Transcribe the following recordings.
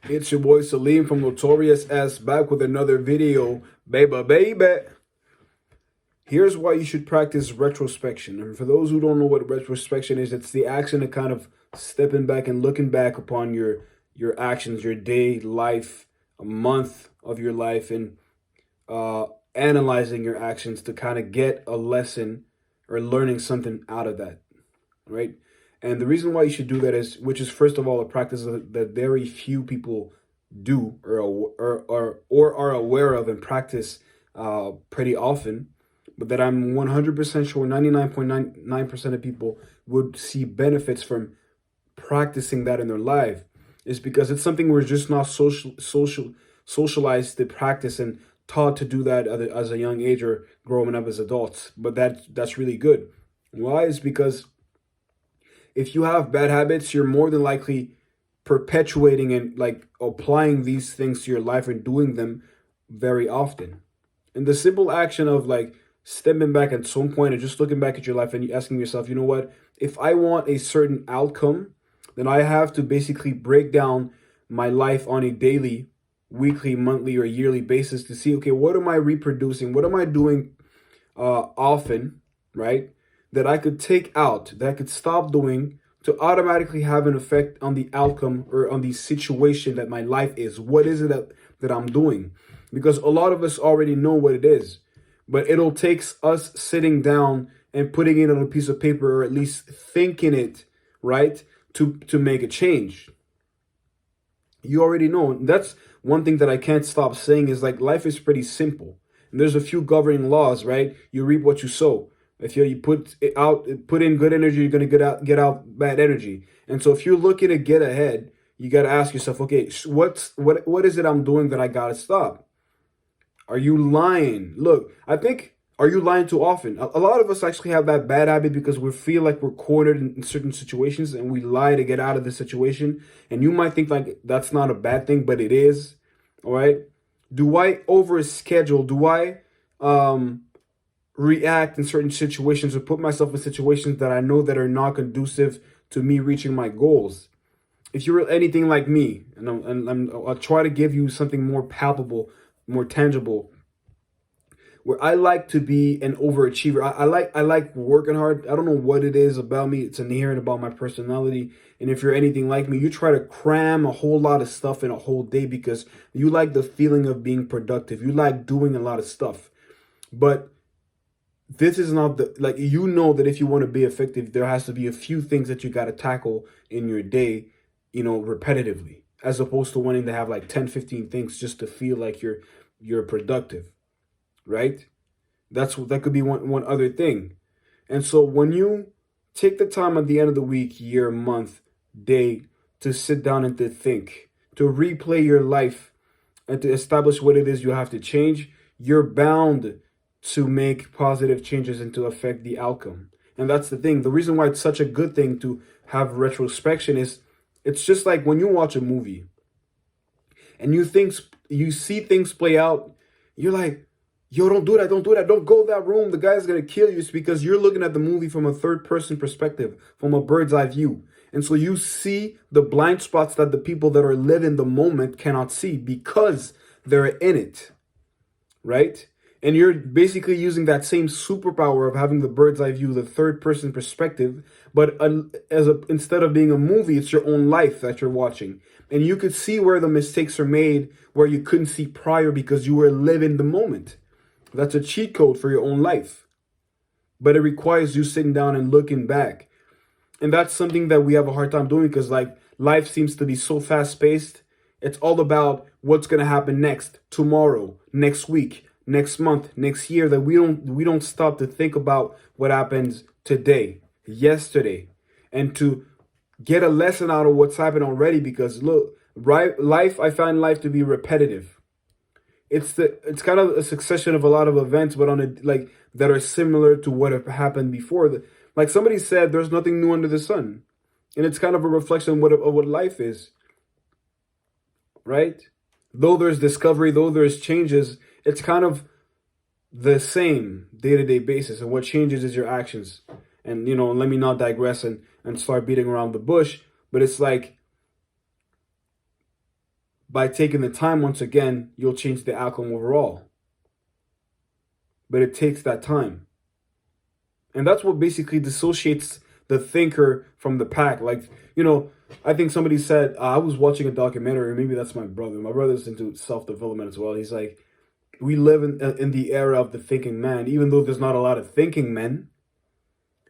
It's your boy Salim from Notorious S back with another video, baby. Here's why you should practice retrospection. And for those who don't know what retrospection is, it's the action of kind of stepping back and looking back upon your actions, your day, life, a month of your life, and uh, analyzing your actions to kind of get a lesson or learning something out of that, right? And the reason why you should do that is, which is first of all a practice that very few people do or are aware of and practice pretty often, but that I'm 100% sure 99.99% of people would see benefits from practicing that in their life, is because it's something we're just not socialized to practice and taught to do that as a young age or growing up as adults. But that's really good. Why? Is because if you have bad habits, you're more than likely perpetuating and like applying these things to your life and doing them very often. And the simple action of like stepping back at some point and just looking back at your life and asking yourself, you know what, if I want a certain outcome, then I have to basically break down my life on a daily, weekly, monthly, or yearly basis to see, okay, what am I reproducing? What am I doing often, right? That I could take out, that I could stop doing to automatically have an effect on the outcome or on the situation that my life is. What is it that I'm doing? Because a lot of us already know what it is, but it'll take us sitting down and putting it on a piece of paper, or at least thinking it, right, to make a change. You already know. That's one thing that I can't stop saying is like life is pretty simple. And there's a few governing laws, right? You reap what you sow. If you put it out, put in good energy, you're gonna get out bad energy. And so if you're looking to get ahead, you gotta ask yourself, okay, what is it I'm doing that I gotta stop? Are you lying? Look, I think, are you lying too often? A lot of us actually have that bad habit because we feel like we're cornered in certain situations and we lie to get out of the situation. And you might think like that's not a bad thing, but it is. All right. Do I overschedule? Do I react in certain situations or put myself in situations that I know that are not conducive to me reaching my goals? If you're anything like me, and I'll try to give you something more palpable, more tangible, where I like to be an overachiever. I like working hard. I don't know what it is about me. It's inherent about my personality. And if you're anything like me, you try to cram a whole lot of stuff in a whole day because you like the feeling of being productive. You like doing a lot of stuff. But this is not the, like, you know that if you want to be effective, there has to be a few things that you got to tackle in your day, repetitively, as opposed to wanting to have like 10, 15 things just to feel like you're productive, right? That could be one other thing. And so when you take the time at the end of the week, year, month, day to sit down and to think, to replay your life and to establish what it is you have to change, you're bound to make positive changes and to affect the outcome. And that's the thing. The reason why it's such a good thing to have retrospection is it's just like when you watch a movie and you see things play out, you're like, yo, don't do that, don't do that, don't go that room. The guy's gonna kill you. It's because you're looking at the movie from a third person perspective, from a bird's eye view. And so you see the blind spots that the people that are living the moment cannot see because they're in it, right? And you're basically using that same superpower of having the bird's eye view, the third person perspective, but instead of being a movie, it's your own life that you're watching. And you could see where the mistakes are made, where you couldn't see prior because you were living the moment. That's a cheat code for your own life. But it requires you sitting down and looking back. And that's something that we have a hard time doing because like life seems to be so fast paced. It's all about what's going to happen next, tomorrow, next week, next month, next year, that we don't stop to think about what happens today, yesterday, and to get a lesson out of what's happened already. Because look, life, I find life to be repetitive. It's kind of a succession of a lot of events, but on a like that are similar to what have happened before. Like somebody said, there's nothing new under the sun, and it's kind of a reflection of what life is, right? Though there's discovery, though there's changes, it's kind of the same day-to-day basis. And what changes is your actions. And, let me not digress and start beating around the bush. But it's like by taking the time, once again, you'll change the outcome overall. But it takes that time. And that's what basically dissociates the thinker from the pack. Like, you know, I think somebody said, I was watching a documentary, maybe that's my brother. My brother's into self-development as well. He's like, we live in the era of the thinking man. Even though there's not a lot of thinking men,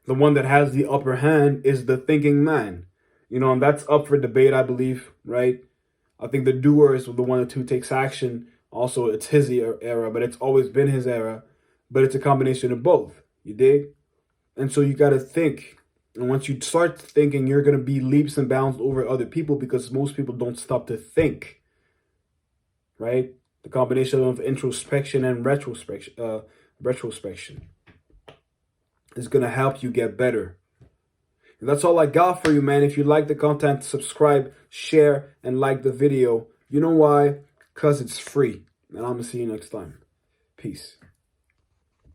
the one that has the upper hand is the thinking man. You know, and that's up for debate, I believe, right? I think the doer is the one who takes action. Also, it's his era, but it's always been his era. But it's a combination of both. You dig? And so you got to think. And once you start thinking, you're going to be leaps and bounds over other people because most people don't stop to think. Right? The combination of introspection and retrospection is going to help you get better. And that's all I got for you, man. If you like the content, subscribe, share, and like the video. You know why? Because it's free. And I'm going to see you next time. Peace.